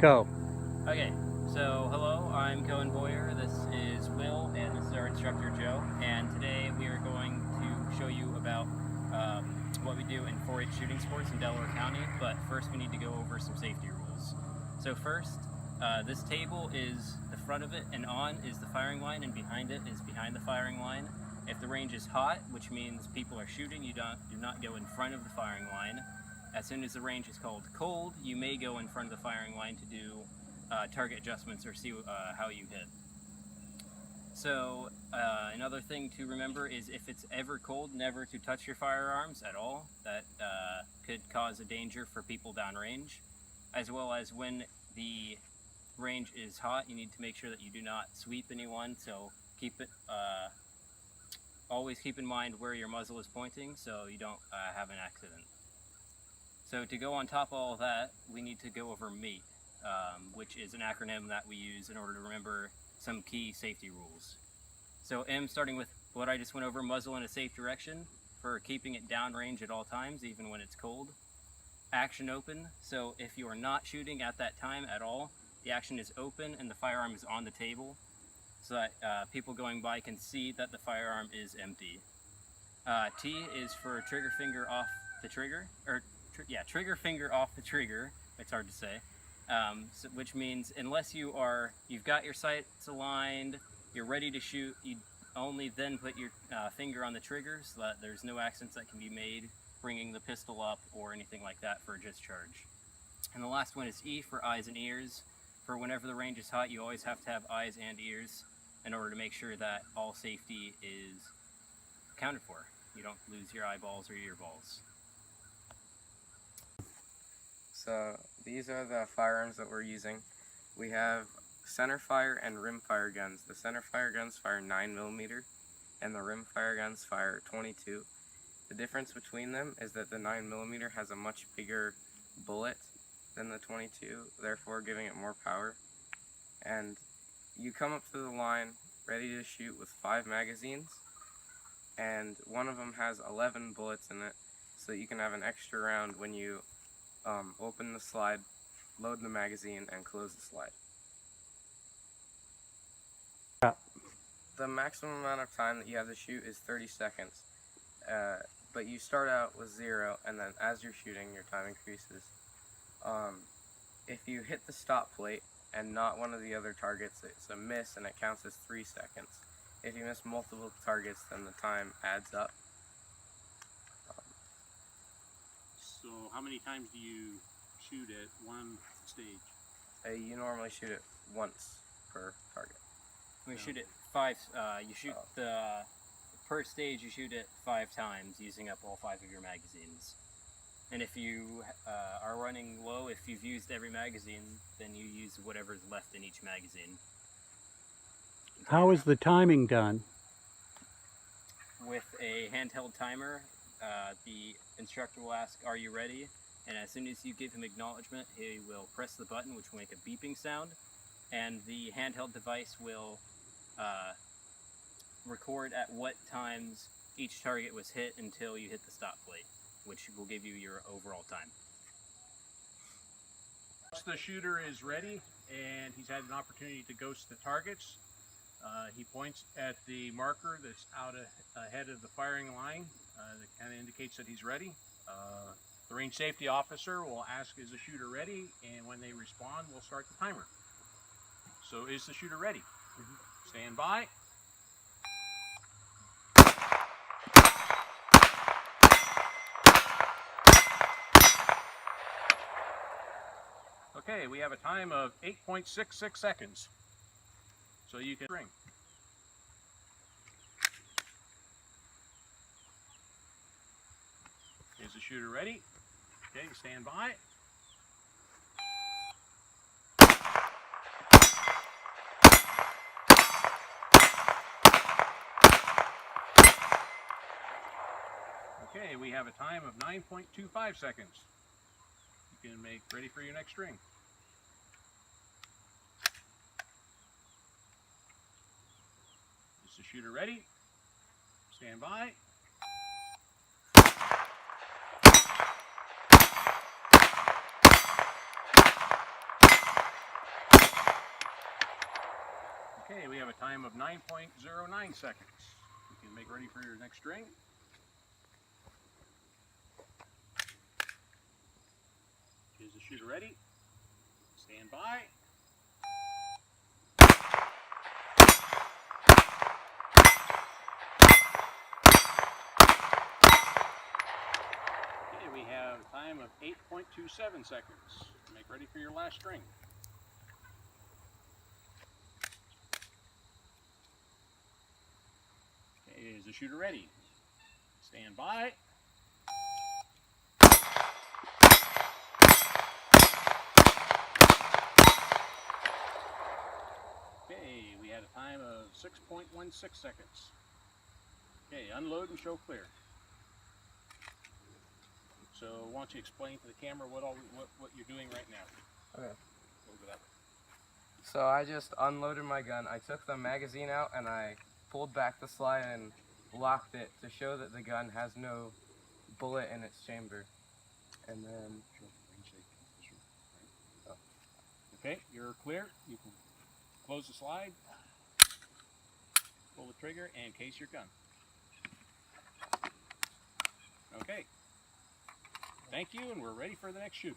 Go. Okay, so hello, I'm Cohen Boyer, this is Will, and this is our instructor Joe, and today we are going to show you about what we do in 4-H shooting sports in Delaware County, but first we need to go over some safety rules. So first, this table is the front of it, and on is the firing line, and behind it is behind the firing line. If the range is hot, which means people are shooting, do not go in front of the firing line. As soon as the range is called cold, you may go in front of the firing line to do target adjustments or see how you hit. So another thing to remember is if it's ever cold, never to touch your firearms at all. That could cause a danger for people downrange. As well as when the range is hot, you need to make sure that you do not sweep anyone. So always keep in mind where your muzzle is pointing so you don't have an accident. So to go on top of all that, we need to go over MATE, which is an acronym that we use in order to remember some key safety rules. So M, starting with what I just went over, muzzle in a safe direction for keeping it downrange at all times, even when it's cold. Action open, so if you are not shooting at that time at all, the action is open and the firearm is on the table so that people going by can see that the firearm is empty. T is for trigger finger off the trigger, trigger finger off the trigger, it's hard to say, which means unless you've got your sights aligned, you're ready to shoot, you only then put your finger on the trigger so that there's no accidents that can be made bringing the pistol up or anything like that for a discharge. And the last one is E for eyes and ears. For whenever the range is hot, you always have to have eyes and ears in order to make sure that all safety is accounted for. You don't lose your eyeballs or your earballs. So these are the firearms that we're using. We have center fire and rim fire guns. The center fire guns fire 9mm and the rim fire guns fire 22. The difference between them is that the 9mm has a much bigger bullet than the 22, therefore giving it more power. And you come up to the line ready to shoot with 5 magazines, and one of them has 11 bullets in it, so you can have an extra round when you open the slide, load the magazine, and close the slide. The maximum amount of time that you have to shoot is 30 seconds, but you start out with 0, and then as you're shooting, your time increases. If you hit the stop plate and not one of the other targets, it's a miss and it counts as 3 seconds. If you miss multiple targets, then the time adds up. So how many times do you shoot at one stage? You normally shoot it once per target. We shoot it 5, per stage you shoot it 5 times using up all 5 of your magazines. And if you are running low, if you've used every magazine, then you use whatever's left in each magazine. How is the timing done? With a handheld timer, the instructor will ask, "Are you ready?" And as soon as you give him acknowledgement, he will press the button, which will make a beeping sound, and the handheld device will record at what times each target was hit until you hit the stop plate, which will give you your overall time. Once the shooter is ready and he's had an opportunity to ghost the targets, he points at the marker that's out ahead of the firing line. That kind of indicates that he's ready. The range safety officer will ask, "Is the shooter ready?" And when they respond, we'll start the timer. So is the shooter ready? Stand by. Okay, we have a time of 8.66 seconds. So you can ring. Is the shooter ready? Okay, stand by. Okay, we have a time of 9.25 seconds. You can make ready for your next ring. Is the shooter ready? Stand by. Okay, we have a time of 9.09 seconds. You can make ready for your next string. Is the shooter ready? Stand by. Okay, we have a time of 8.27 seconds. Make ready for your last string. Okay, is the shooter ready? Stand by. Okay, we had a time of 6.16 seconds. Okay, unload and show clear. So why don't you explain to the camera what you're doing right now? Okay. Over that way. So I just unloaded my gun. I took the magazine out and I pulled back the slide and locked it to show that the gun has no bullet in its chamber. And then Okay, you're clear. You can close the slide, pull the trigger, and case your gun. Okay. Thank you, and we're ready for the next shooter.